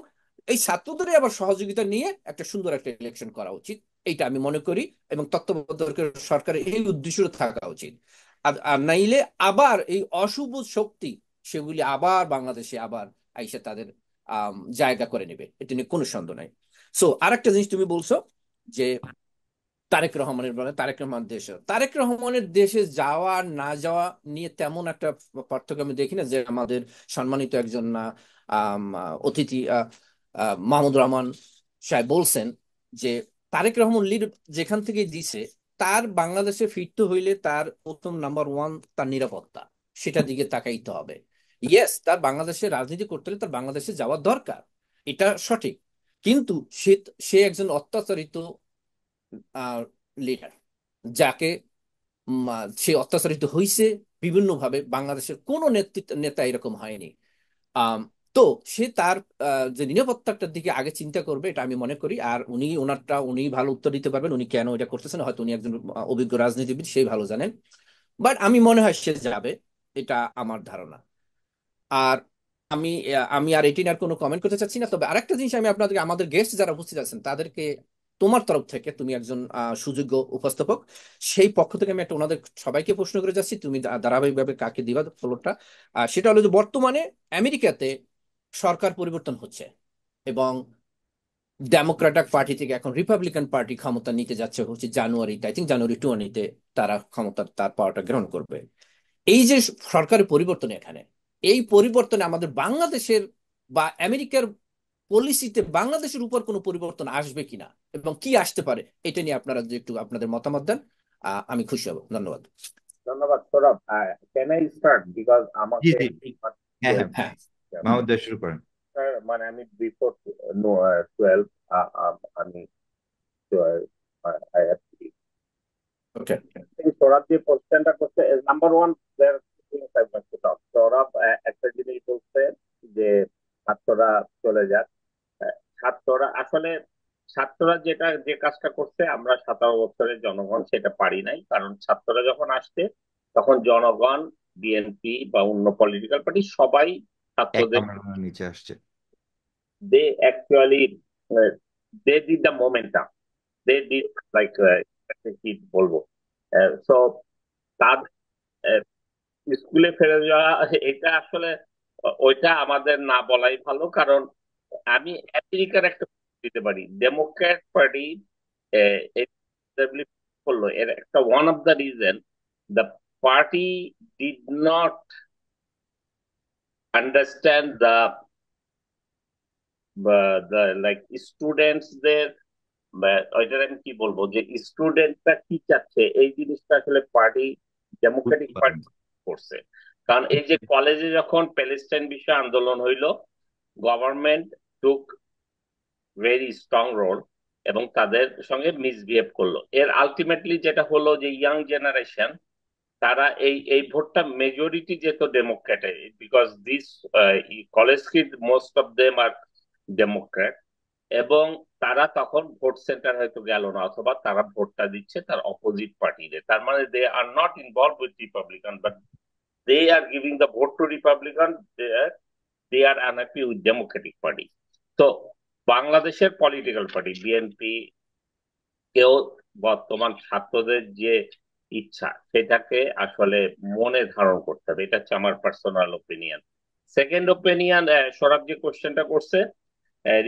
এই ছাত্রদের আবার সহযোগিতা নিয়ে একটা সুন্দর একটা ইলেকশন করা উচিত। এইটা আমি মনে করি, এবং তত্ত্বাবধায়ক সরকারের এই উদ্দেশ্য থাকা উচিত। আর আর নাইলে আবার এই অশুভ শক্তি, সেগুলি আবার বাংলাদেশে আবার আইসা তাদের জায়গা করে নেবে, এটা নিয়ে কোনো সন্দেহ নাই। সো আরেকটা জিনিস তুমি বলছো যে তারেক রহমানের বলে, তারেক রহমান দেশে, তারেক রহমানের দেশে যাওয়া না যাওয়া নিয়ে তেমন একটা পার্থক্য আমি দেখি না। যে আমাদের সম্মানিত একজন অতিথি মাহমুদ রহমান সাহেব বলছেন যে তারেক রহমান লিড যেখান থেকে দিছে, তার বাংলাদেশে ফিরতে হইলে তার প্রথম নাম্বার ওয়ান তার নিরাপত্তা, সেটা দিকে তাকাইতে হবে। ইয়েস, তার বাংলাদেশে রাজনীতি করতে হলে তার বাংলাদেশে যাওয়ার দরকার, এটা সঠিক। কিন্তু সে সে একজন অত্যাচারিত লিডার, যাকে সে অত্যাচারিত হয়েছে বিভিন্ন ভাবে। বাংলাদেশের কোন নেতা এরকম হয়নি। আম, তো সে তার যে নিরাপত্তাটার দিকে আগে চিন্তা করবে, এটা আমি মনে করি। আর ওনারটা উনি ভালো উত্তর দিতে পারবেন, উনি কেন এটা করতেছেন, হয়তো উনি একজন অভিজ্ঞ রাজনীতিবিদ, সেই ভালো জানেন। বাট আমি মনে হয় সে যাবে, এটা আমার ধারণা। আর আমি আর এটি নিয়ে আর কোনো কমেন্ট করতে চাচ্ছি না। তবে আরেকটা জিনিস আমি আপনাদেরকে, আমাদের গেস্ট যারা উপস্থিত আছেন তাদেরকে, তোমার তরফ থেকে, তুমি একজন সুযোগ্য উপস্থাপক, সেই পক্ষ থেকে আমি একটা ওনাদের সবাইকে প্রশ্ন করে যাচ্ছি, তুমি ধারাবাহিকভাবে কাকে দিবা ফ্লোরটা। সেটা হলো যে বর্তমানে আমেরিকাতে সরকার পরিবর্তন হচ্ছে, এবং ডেমোক্রেটিক পার্টি থেকে এখন রিপাবলিকান পার্টি ক্ষমতা নিতে যাচ্ছে, হচ্ছে জানুয়ারিতে, আই থিঙ্ক জানুয়ারি 20-তে তারা ক্ষমতা তার পাওয়ারটা গ্রহণ করবে। এই যে সরকারের পরিবর্তন এখানে, এই পরিবর্তনে আমাদের বাংলাদেশের বা আমেরিকার পলিসিতে বাংলাদেশের উপর কোনো পরিবর্তন আসবে কিনা, এবং কি আসতে পারে, এটা নিয়ে আপনারা যদি একটু আপনাদের মতামত দেন, আমি খুশি হব। ধন্যবাদ। ধন্যবাদ Sourav. Can I start because জি আমাকে জি, হ্যাঁ হ্যাঁ, হ্যাঁ, মাহমুদ ভাই শুরু করেন। মানে আমি বিফোর 12 আমি ওকে। সৌরভ যে কোশ্চেনটা করছে, নাম্বার ওয়ান, সৌরভ একটা জিনিস বলছে যে ছাত্ররা চলে যাক। ছাত্ররা আসলে, ছাত্ররা যে কাজটা করছে আমরা 17 বছরের জনগণ সেটা পারি নাই, কারণ ছাত্ররা যখন আসছে তখন জনগণ, বিএনপি বা অন্য পলিটিক্যাল পার্টি সবাই এক ছাত্রদের, কামরার নিচে আসছে। They actually they did the momentum, they did like, কি বলবো, সো তাদের স্কুলে ফিরে যাওয়া, এটা আসলে ওইটা আমাদের না বলাই ভালো। কারণ আমি আমেরিকার একটা দিতে পারি, ডেমোক্র্যাট পার্টি করলো, এর একটা one of the reason, the party did not understand the like স্টুডেন্টসদের, ওইটার আমি কি বলবো, যে স্টুডেন্টরা কি চাচ্ছে, এই জিনিসটা আসলে পার্টি, ডেমোক্রেটিক বুঝতে পারেন। পার্টি করছে। কারণ এই যে কলেজে যখন প্যালেস্টাইন বিষয়ে আন্দোলন হইলো, গভর্নমেন্ট টুক ভেরি স্ট্রং রোল, এবং তাদের সঙ্গে মিসবিহেভ করলো। এর আলটিমেটলি যেটা হলো যে ইয়াং জেনারেশন তারা এই ভোটটা মেজরিটি যেত ডেমোক্রেটে, because this college kid most of them are Democrat. এবং তারা তখন ভোট সেন্টার হয়তো গেল না, অথবা তারা ভোটটা দিচ্ছে তার অপোজিট পার্টিতে। তার মানে they are not involve with Republican, but they are giving the vote to Republican, they are unhappy with Democratic party. তো বাংলাদেশের পলিটিক্যাল পার্টি বিএনপি কেউ বর্তমান ছাত্রদের যে ইচ্ছা সেটাকে আসলে মনে ধারণ করতে হবে, এটা হচ্ছে আমার personal opinion. Second opinion, Sourav যে কোশ্চেনটা করছে,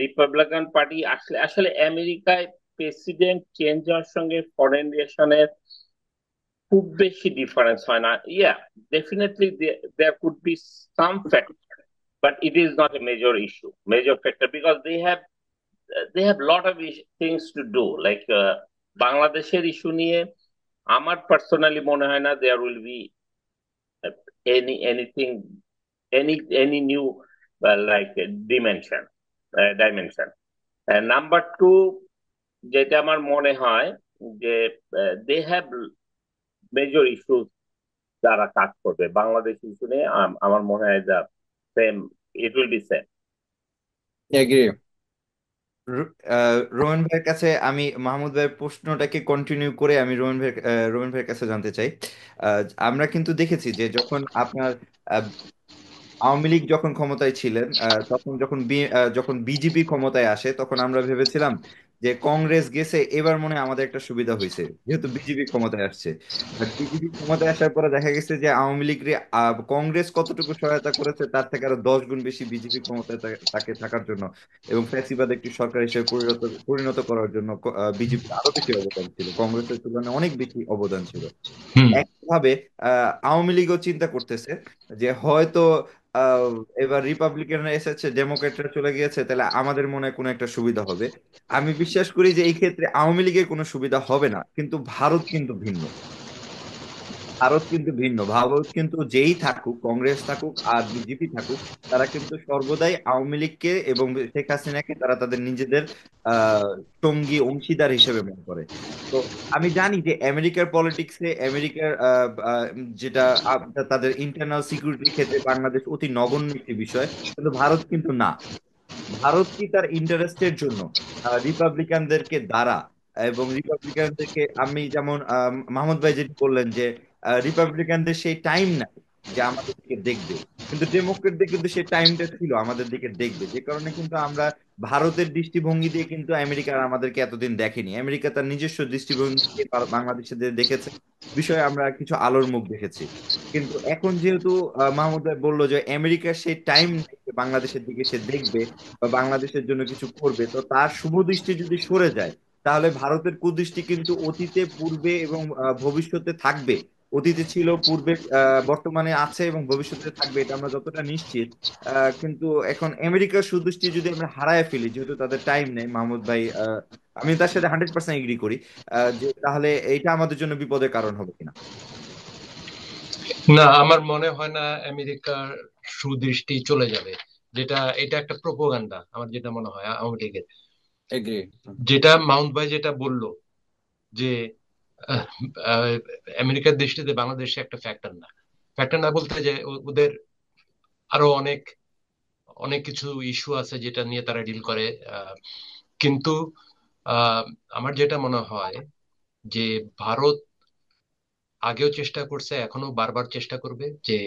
রিপাবলিকান পার্টি আসলে আসলে আমেরিকায় প্রেসিডেন্ট চেঞ্জ হওয়ার সঙ্গে ফরেন রিলেশনের খুব বেশি ডিফারেন্স হয় না। Yeah, definitely there could be some factor, but it is not a major factor, because they have lot of things to do, like বাংলাদেশের ইস্যু নিয়ে আমার পার্সোনালি মনে হয় না there will be anything, any new like dimension. Number two, যেটা আমার মনে হয় যে দে হ্যাভ মেজর ইস্যুস যারা কাজ করবে বাংলাদেশ ইস্যু নিয়ে, আমার মনে হয় যা same, it will be same. Agree. Rohan ভাইয়ের কাছে আমি মাহমুদ ভাইয়ের প্রশ্নটাকে কন্টিনিউ করে আমি রোহন ভাইয়ের কাছে জানতে চাই। আমরা কিন্তু দেখেছি যে যখন আপনার আওয়ামী লীগ যখন ক্ষমতায় ছিলেন, তখন যখন বিজেপি ক্ষমতায় আসে তখন আমরা ভেবেছিলাম যে কংগ্রেস গেছে, এবার মনে হয় আমাদের একটা সুবিধা হয়েছে যেহেতু বিজেপি ক্ষমতায় আসছে। বাট বিজেপি ক্ষমতায় আসার পরে দেখা গেছে যে আওয়ামী লীগ কংগ্রেস কতটুকু সহায়তা করেছে তার থেকে আরো 10 গুণ বেশি বিজেপি ক্ষমতায় তাকে থাকার জন্য এবং ফ্যাসিবাদ একটি সরকার হিসেবে পরিণত করার জন্য বিজেপি আরো বেশি অবদান ছিল, কংগ্রেসের তুলনায় অনেক বেশি অবদান ছিল। হুম। একইভাবে আওয়ামী লীগও চিন্তা করতেছে যে হয়তো আহ, এবার রিপাবলিকানরা এসেছে, ডেমোক্রেটরা চলে গিয়েছে, তাহলে আমাদের মনে হয় কোনো একটা সুবিধা হবে। আমি বিশ্বাস করি যে এই ক্ষেত্রে আওয়ামী লীগের কোনো সুবিধা হবে না, কিন্তু ভারত কিন্তু ভিন্ন। ভারত কিন্তু যেই থাকুক, কংগ্রেস থাকুক আর বিজেপি থাকুক, তারা কিন্তু সর্বদাই আওয়ামী লীগকে এবং শেখ হাসিনাকে তারা তাদের নিজেদের আহ সঙ্গী অংশীদার হিসেবে মনে করে। তো আমি জানি যে আমেরিকার পলিটিক্সে আমেরিকার যেটা তাদের ইন্টারনাল সিকিউরিটির ক্ষেত্রে বাংলাদেশ অতি নগণ্য একটি বিষয়, কিন্তু ভারত কিন্তু না। ভারত কি তার ইন্টারেস্টের জন্য রিপাবলিকানদেরকে দ্বারা এবং রিপাবলিকানদেরকে, আমি যেমন মাহমুদ ভাই যেটি বললেন যে রিপাবলিকানদের সেই টাইম নাই যে আমাদের দিকে দেখবে, কিন্তু ডেমোক্রেটদের কিন্তু সেই টাইমটা ছিল আমাদের দিকে দেখবে, যে কারণে কিন্তু আমরা ভারতের দৃষ্টিভঙ্গি দিয়ে কিন্তু আমেরিকা আমাদেরকে এতদিন দেখেনি। আমেরিকা তার নিজস্ব দৃষ্টিভঙ্গি দিয়ে বাংলাদেশে দেখেছে, বিষয়ে আমরা কিছু আলোর মুখ দেখেছি। কিন্তু এখন যেহেতু মাহমুদ ভাই বললো যে আমেরিকার সেই টাইম বাংলাদেশের দিকে সে দেখবে বা বাংলাদেশের জন্য কিছু করবে, তো তার শুভ দৃষ্টি যদি সরে যায়, তাহলে ভারতের কুদৃষ্টি কিন্তু অতীতে, পূর্বে এবং ভবিষ্যতে থাকবে। অতীতে ছিল, পূর্বে বর্তমানে আছে এবং ভবিষ্যতে থাকবে, এটা আমরা যতটা নিশ্চিত। কিন্তু এখন আমেরিকার সুদৃষ্টি যদি আমরা হারায় ফেলি, যেহেতু তাদের টাইম নেই, মাহমুদ ভাই আমি তার সাথে 100% এগ্রি করি, যে তাহলে এইটা আমাদের জন্য বিপদের কারণ হবে কিনা। না, আমার মনে হয় না আমেরিকার সুদৃষ্টি চলে যাবে। এটা একটা প্রোপাগান্ডা আমার যেটা মনে হয় আওয়ামী লীগের। এগ্রি। যেটা মাউন্ট ভাই যেটা বললো যে আহ, আহ, আমেরিকার দৃষ্টিতে বাংলাদেশ একটা ফ্যাক্টর না বলতে যে ওদের আরো অনেক অনেক কিছু ইস্যু আছে যেটা নিয়ে তারা ডিল করে। কিন্তু আহ, আমার যেটা মনে হয় যে ভারত আগেও চেষ্টা করছে, এখনো বারবার চেষ্টা করবে যে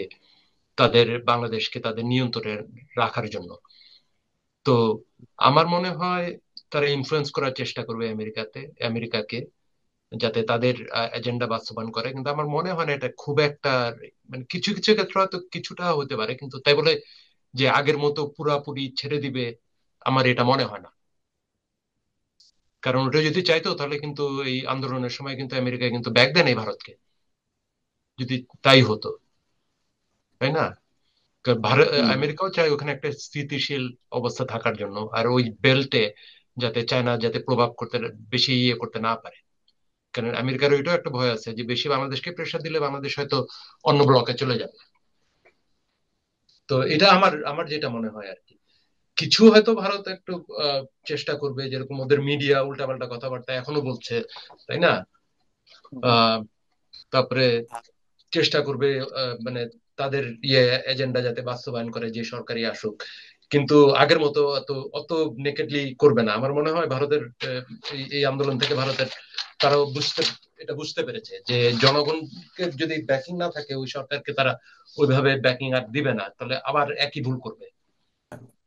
তাদের বাংলাদেশকে তাদের নিয়ন্ত্রণে রাখার জন্য। তো আমার মনে হয় তারা ইনফ্লুয়েন্স করার চেষ্টা করবে আমেরিকাকে, যাতে তাদের এজেন্ডা বাস্তবায়ন করে। কিন্তু আমার মনে হয় না এটা খুব একটা, মানে কিছু কিছু ক্ষেত্রে হয়তো কিছুটা হতে পারে, কিন্তু তাই বলে যে আগের মতো পুরাপুরি ছেড়ে দিবে আমার এটা মনে হয় না। কারণ ওটা যদি চাইতো তাহলে কিন্তু এই আন্দোলনের সময় কিন্তু আমেরিকা কিন্তু ব্যাক দেয় নাই ভারতকে, যদি তাই হতো, তাই না? কারণ হুম। আমেরিকাও চায় ওখানে একটা স্থিতিশীল অবস্থা থাকার জন্য, আর ওই বেল্টে যাতে চায়না যাতে প্রভাব করতে বেশি ইয়ে করতে না পারে। কারণ আমেরিকার ওইটাও একটা ভয় আছে যে বেশি বাংলাদেশকে প্রেশার দিলে বাংলাদেশ হয়তো অন্য ব্লকে চলে যাবে। তো এটা আমার আমার যেটা মনে হয় আর কি। কিছু হয়তো ভারত একটু চেষ্টা করবে, যেরকম ওদের মিডিয়া উল্টাপাল্টা কথাবার্তা এখনো বলছে, তাই না? আহ তারপরে চেষ্টা করবে মানে তাদের এজেন্ডা যাতে বাস্তবায়ন করে যে সরকারি আসুক, কিন্তু আগের মতো অত অত নেকেডলি করবে না। আমার মনে হয় ভারতের এই আন্দোলন থেকে ভারতের তারাও এটা বুঝতে পেরেছে যে জনগণকে যদি ব্যাকিং না থাকে ওই সরকারকে তারা ওইভাবে ব্যাকিং আর দিবে না, তাহলে আবার একই ভুল করবে।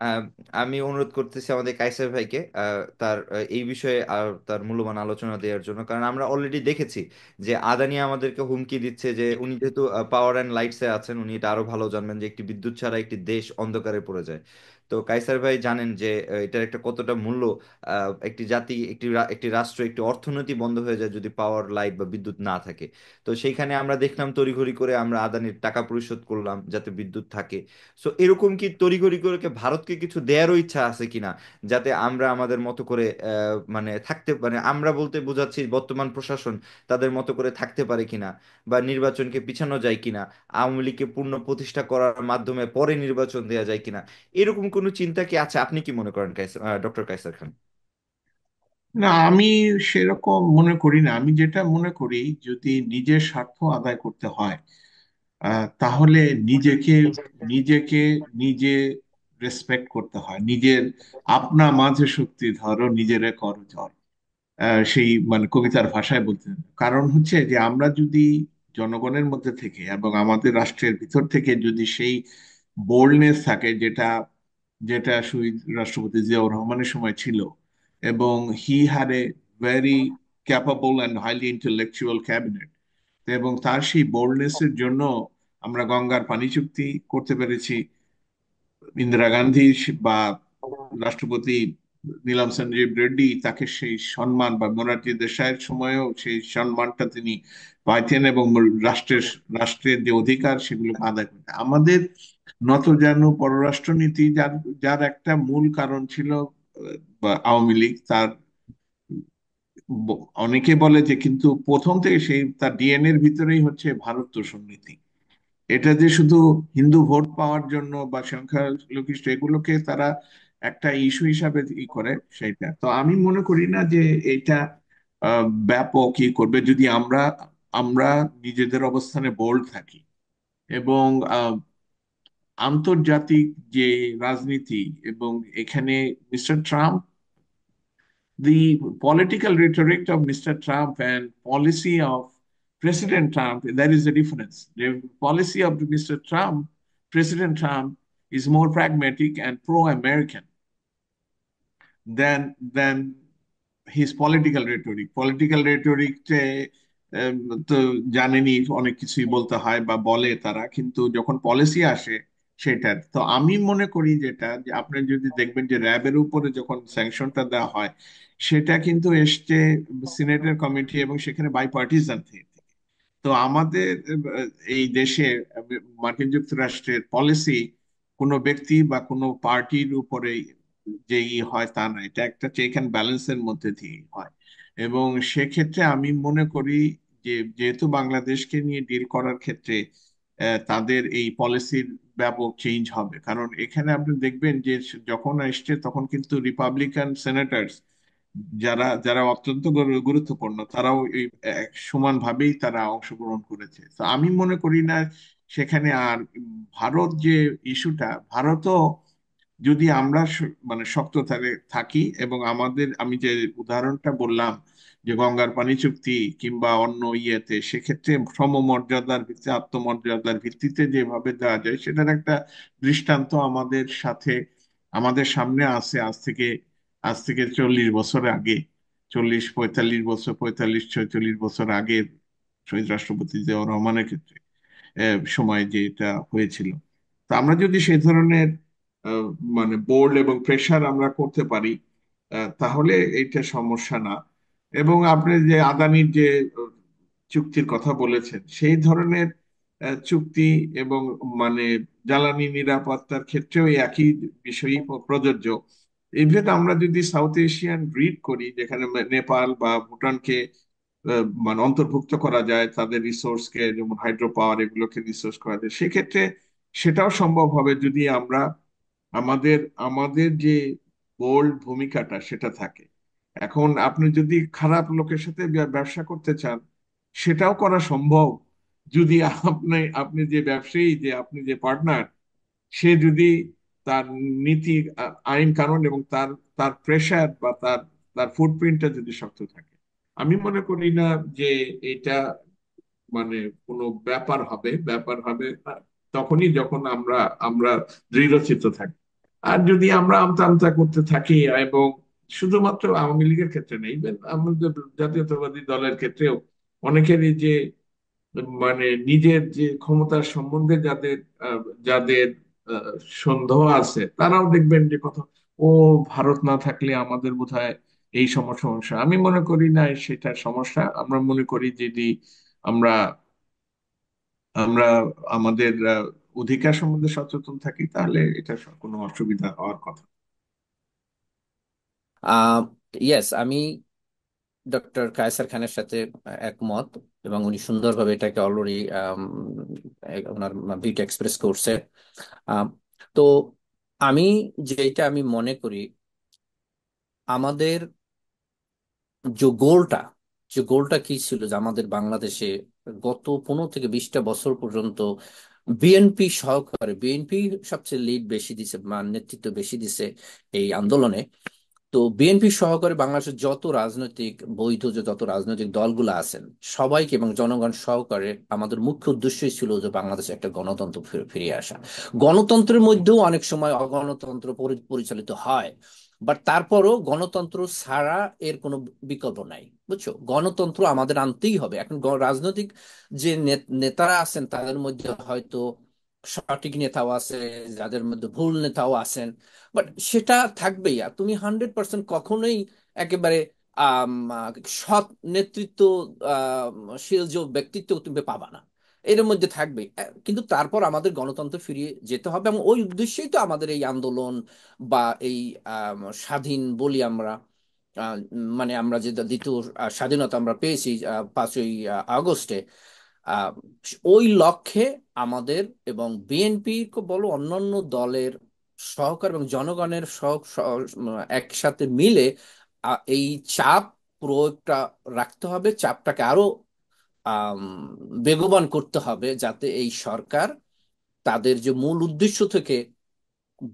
আহ, আমি অনুরোধ করতেছি আমাদের কাইসার ভাইকে তার এই বিষয়ে আর তার মূল্যবান আলোচনা দেওয়ার জন্য, কারণ আমরা অলরেডি দেখেছি যে আদানি আমাদেরকে হুমকি দিচ্ছে যে উনি যেহেতু পাওয়ার অ্যান্ড লাইটসে আছেন, উনি এটা আরো ভালো জানবেন যে একটি বিদ্যুৎ ছাড়া একটি দেশ অন্ধকারে পড়ে যায়। তো কাইসার ভাই জানেন যে এটার একটা কতটা মূল্য, একটি জাতি, একটি রাষ্ট্র, একটি অর্থনীতি বন্ধ হয়ে যায় যদি পাওয়ার লাইট বা বিদ্যুৎ না থাকে। তো সেইখানে আমরা দেখলাম তড়িঘড়ি করে আমরা আদানির টাকা পরিশোধ করলাম যাতে বিদ্যুৎ থাকে। সো এরকম কি তড়িঘড়ি করে কি ভারতকে কিছু দেয়ারও ইচ্ছা আছে কিনা, যাতে আমরা আমাদের মতো করে মানে থাকতে, মানে আমরা বলতে বোঝাচ্ছি বর্তমান প্রশাসন তাদের মতো করে থাকতে পারে কিনা, বা নির্বাচনকে পিছানো যায় কিনা, আওয়ামী লীগকে পূর্ণ প্রতিষ্ঠা করার মাধ্যমে পরে নির্বাচন দেওয়া যায় কিনা, এরকম কোনো চিন্তা কি আছে? আপনি কি মনে করেন ডক্টর কায়সার খান? না, আমি সেরকম মনে করি না। আমি যেটা মনে করি, যদি নিজের স্বার্থ আদায় করতে হয় তাহলে নিজেকে নিজেকে নিজে রেসপেক্ট করতে হয়। নিজের আপনা মাঝে শক্তি ধরো, নিজেরে কর জয়। সেই মানে কবিতার ভাষায় বলতে হবে। কারণ হচ্ছে যে আমরা যদি জনগণের মধ্যে থেকে এবং আমাদের রাষ্ট্রের ভিতর থেকে যদি সেই বোল্ডনেস থাকে, যেটা যেটা শহীদ রাষ্ট্রপতি জিয়াউর রহমানের সময় ছিল, এবং he had a very capable and highly intellectual cabinet, এবং তার সেই বোল্ডনেসের জন্য আমরা গঙ্গার পানি চুক্তি করতে পেরেছি। ইন্দিরা গান্ধী বা রাষ্ট্রপতি নীলম সঞ্জীব রেড্ডি তাকে সেই সম্মান, বা মোরারজি দেশাইয়ের সময়ও সেই সম্মানটা তিনি পাইতেন, এবং রাষ্ট্রের রাষ্ট্রের যে অধিকার সেগুলো আদায় করতেন। আমাদের নতজানু পররাষ্ট্রনীতি, যার যার একটা মূল কারণ ছিল বা আওয়ামী লীগ, তার অনেকে বলে যে কিন্তু প্রথম থেকে সেই তার ডিএনএ এর ভিতরেই হচ্ছে ভারত তোষণ নীতি। এটা যে শুধু হিন্দু ভোট পাওয়ার জন্য বা সংখ্যালঘিষ্ঠ এগুলোকে তারা একটা ইস্যু হিসাবে ই করে, সেটা তো আমি মনে করি না যে এটা ব্যাপক ই করবে, যদি আমরা আমরা নিজেদের অবস্থানে বোল্ড থাকি। এবং আন্তর্জাতিক যে রাজনীতি, এবং এখানে mister Trump, the political rhetoric of Mr. Trump and policy of President Trump, there is a difference. The policy of Mr. Trump, President Trump, is more pragmatic and pro-American than his political rhetoric. Political rhetoric তো জানেনই, অনেক কিছুই বলতে হয় বা বলে তারা, কিন্তু যখন পলিসি আসে সেটা তো আমি মনে করি যেটা, যে আপনি যদি দেখবেন যে র্যাবের উপরে যখন স্যাংশনটা দেওয়া হয়, সেটা কিন্তু এসছে সিনেটের কমিটি, এবং সেখানে বাইপার্টিসান থেকে। তো আমাদের এই দেশে মার্কিন যুক্তরাষ্ট্রের পলিসি কোনো ব্যক্তি বা কোনো পার্টির উপরে যে হয় তা না, এটা একটা চেক অ্যান্ড ব্যালেন্সের মধ্যে দিয়ে হয়। এবং সেক্ষেত্রে আমি মনে করি যে যেহেতু বাংলাদেশকে নিয়ে ডিল করার ক্ষেত্রে তাদের এই পলিসির ব্যাপক চেঞ্জ হবে। কারণ এখানে আপনি দেখবেন যে যখন এসছে তখন কিন্তু রিপাবলিকান সেনেটার্স, যারা যারা অত্যন্ত গুরুত্বপূর্ণ, তারাও এই সমানভাবেই তারা অংশগ্রহণ করেছে। তো আমি মনে করি না সেখানে আর ভারত যে ইস্যুটা, ভারতও যদি আমরা মানে শক্ত থাকি, এবং আমাদের আমি যে উদাহরণটা বললাম যে গঙ্গার পানি চুক্তি কিংবা অন্য ইয়েতে, সেক্ষেত্রে সমমর্যাদার ভিত্তিতে, আত্মমর্যাদার ভিত্তিতে যেভাবে দেওয়া যায়, সেটার একটা দৃষ্টান্ত আমাদের সাথে, আমাদের সামনে আছে আজ থেকে 40 বছর আগে, 40 45 বছর, 45 46 বছর আগে শহীদ রাষ্ট্রপতি জিয়াউর রহমানের ক্ষেত্রে সময় যে এটা হয়েছিল। তো আমরা যদি সেই ধরনের আহ, মানে বোর্ড এবং প্রেসার আমরা করতে পারি, তাহলে এটা সমস্যা না। এবং আপনি যে আদানির যে চুক্তির কথা বলেছেন, সেই ধরনের চুক্তি এবং মানে জ্বালানি নিরাপত্তার ক্ষেত্রেও এই একই বিষয়ই প্রযোজ্য। ইভেন আমরা যদি সাউথ এশিয়ান গ্রিড করি, যেখানে নেপাল বা ভুটানকে মানে অন্তর্ভুক্ত করা যায়, তাদের রিসোর্সকে, যেমন হাইড্রো পাওয়ার, এগুলোকে রিসোর্স করা যায়, সেক্ষেত্রে সেটাও সম্ভব হবে যদি আমরা আমাদের আমাদের যে বোল্ড ভূমিকাটা সেটা থাকে। এখন আপনি যদি খারাপ লোকের সাথে ব্যবসা করতে চান, সেটাও করা সম্ভব, যদি আপনি আপনি যে ব্যবসায়ী, যে আপনি যে পার্টনার, সে যদি তার নীতি, আইন কানুন এবং তার তার প্রেশার বা তার তার ফুটপ্রিন্টটা যদি শক্ত থাকে, আমি মনে করি না যে এটা মানে কোনো ব্যাপার হবে তখনই যখন আমরা আমরা দৃঢ়চিত্ত থাকি। আর যদি আমরা আমতা আমতা করতে থাকি, এবং শুধুমাত্র আওয়ামী লীগের ক্ষেত্রে নেই, ইভেন আমাদের জাতীয়তাবাদী দলের ক্ষেত্রেও অনেকেরই যে মানে নিজের যে ক্ষমতার সম্বন্ধে যাদের যাদের আহ, সন্দেহ আছে, তারাও দেখবেন যে কথা, ও ভারত না থাকলে আমাদের বোধহয় এই সমস্যা। আমি মনে করি না সেটা সমস্যা। আমরা মনে করি যদি আমরা আমরা আমাদের অধিকার সম্বন্ধে সচেতন থাকি, তাহলে এটা কোনো অসুবিধা হওয়ার কথা না। আহ ইয়েস, আমি ডক্টর কায়সার খানের সাথে একমত, এবং উনি সুন্দরভাবে এটাকে অলরেডি ওনার ভিউটা এক্সপ্রেস করছে। আম, তো আমি যেটা আমি মনে করি, আমাদের যে গোলটা কি ছিল, যে আমাদের বাংলাদেশে গত 15 থেকে 20টা বছর পর্যন্ত বিএনপি সবচেয়ে লিড বেশি দিছে বা নেতৃত্ব বেশি দিছে এই আন্দোলনে। তো বিএনপি সহকারে বাংলাদেশের যত রাজনৈতিক দলগুলো আছেন, সবাইকে এবং জনগণ সহকারে আমাদের মুখ্য উদ্দেশ্যই ছিল যে বাংলাদেশে একটা গণতন্ত্র ফিরিয়ে আসা। গণতন্ত্রের মধ্যেও অনেক সময় অগণতন্ত্র পরিচালিত হয়, বাট তারপরও গণতন্ত্র ছাড়া এর কোনো বিকল্প নাই। বুঝছো, গণতন্ত্র আমাদের আনতেই হবে। এখন রাজনৈতিক যে নেতারা আছেন, তাদের মধ্যে হয়তো সঠিক নেতাও আছে, যাদের মধ্যে ভুল নেতাও আছেন, বাট সেটা থাকবেই। আর তুমি 100% কখনোই একেবারে আম, আহ, সৎ নেতৃত্ব, শীল যে ব্যক্তিত্ব তুমি পাবা না, এর মধ্যে থাকবে। কিন্তু তারপর আমাদের গণতন্ত্র ফিরিয়ে যেতে হবে, এবং ওই উদ্দেশ্যেই তো আমাদের এই আন্দোলন বা এই স্বাধীন বলি আমরা। মানে আমরা যে দ্বিতীয় স্বাধীনতা আমরা পেয়েছি 5ই আগস্টে। আহ, ওই লক্ষ্যে আমাদের এবং বিএনপি বলো অন্যান্য দলের সহকার এবং জনগণের একসাথে মিলে এই চাপ প্রয়োগটা রাখতে হবে। চাপটাকে আরো আম, বেগবান করতে হবে, যাতে এই সরকার তাদের যে মূল উদ্দেশ্য থেকে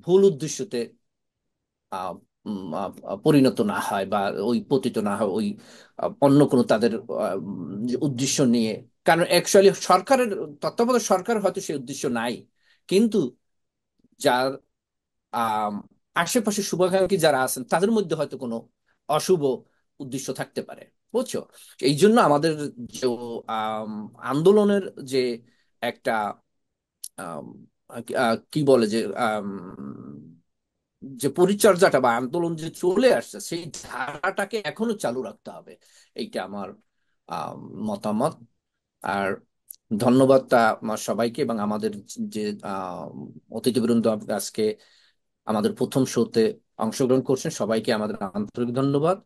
ভুল উদ্দেশ্যতে আহ, পরিণত না হয়, বা ওই পতিত না হয় ওই অন্য কোনো তাদের যে উদ্দেশ্য নিয়ে। কারণ অ্যাকচুয়ালি তত্ত্বাবধায়ক সরকার হয়তো সেই উদ্দেশ্য নাই, কিন্তু যার আম, আশেপাশে শুভাকাঙ্ক্ষী যারা আছেন, তাদের মধ্যে হয়তো কোনো অশুভ উদ্দেশ্য থাকতে পারে। বুঝছো, এই জন্য আমাদের যে আম, আন্দোলনের যে একটা আম, কি বলে যে পরিচর্যাটা বা আন্দোলন যে চলে আসছে, সেই ধারাটাকে এখনো চালু রাখতে হবে। এইটা আমার আম, মতামত। আর ধন্যবাদ আমার সবাইকে, এবং আমাদের যে অতিথিবৃন্দ আজকে আমাদের প্রথম শোতে অংশগ্রহণ করছেন, সবাইকে আমাদের আন্তরিক ধন্যবাদ।